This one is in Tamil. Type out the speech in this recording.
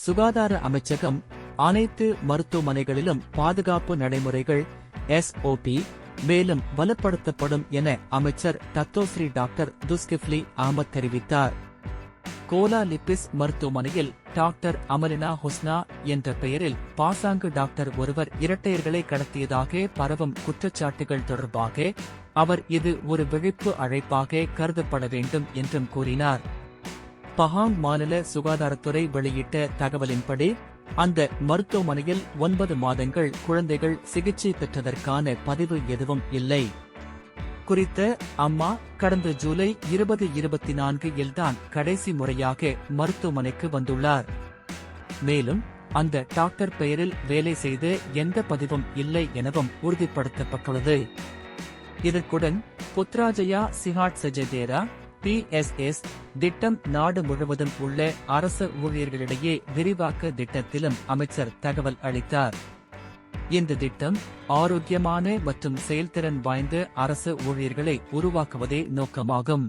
சுகாதார அமைச்சகம் அனைத்து மருத்துவமனைகளிலும் பாதுகாப்பு நடைமுறைகள் SOP மேலும் வலுப்படுத்தப்படும் என அமைச்சர் டத்தோஸ்ரீ டாக்டர் துஸ்கிஃப்லி அஹமத் தெரிவித்தார். கோலா லிப்பிஸ் மருத்துவமனையில் டாக்டர் அமலினா ஹுஸ்னா என்ற பெயரில் பாசாங்கு டாக்டர் ஒருவர் இரட்டையர்களை கடத்தியதாக பரவும் குற்றச்சாட்டுகள் தொடர்பாக அவர் இது ஒரு விழிப்பு அழைப்பாக கருதப்பட வேண்டும் என்றும் கூறினார். பஹாங் மாநில சுகாதாரத்துறை வெளியிட்ட தகவலின்படி அந்த மருத்துவமனையில் 9 மாதங்கள் குழந்தைகள் சிகிச்சை பெற்றதற்கான பதிவு எதுவும் இல்லை. குறித்த அம்மா கடந்த ஜூலை 2024 இல்தான் கடைசி முறையாக மருத்துவமனைக்கு வந்துள்ளார். மேலும் அந்த டாக்டர் பெயரில் வேலை செய்த எந்த பதிவும் இல்லை எனவும் உறுதிப்படுத்தப்பட்டுள்ளது. இதற்குடன் புத்ராஜயா சிஹாட் சஜதேரா PSS திட்டம் நாடு முழுவதும் உள்ள அரசு ஊழியர்களிடையே விரிவாக்க திட்டத்திலும் அமைச்சர் தகவல் அளித்தார். இந்த திட்டம் ஆரோக்கியமான மற்றும் செயல்திறன் வாய்ந்த அரசு ஊழியர்களை உருவாக்குவதே நோக்கமாகும்.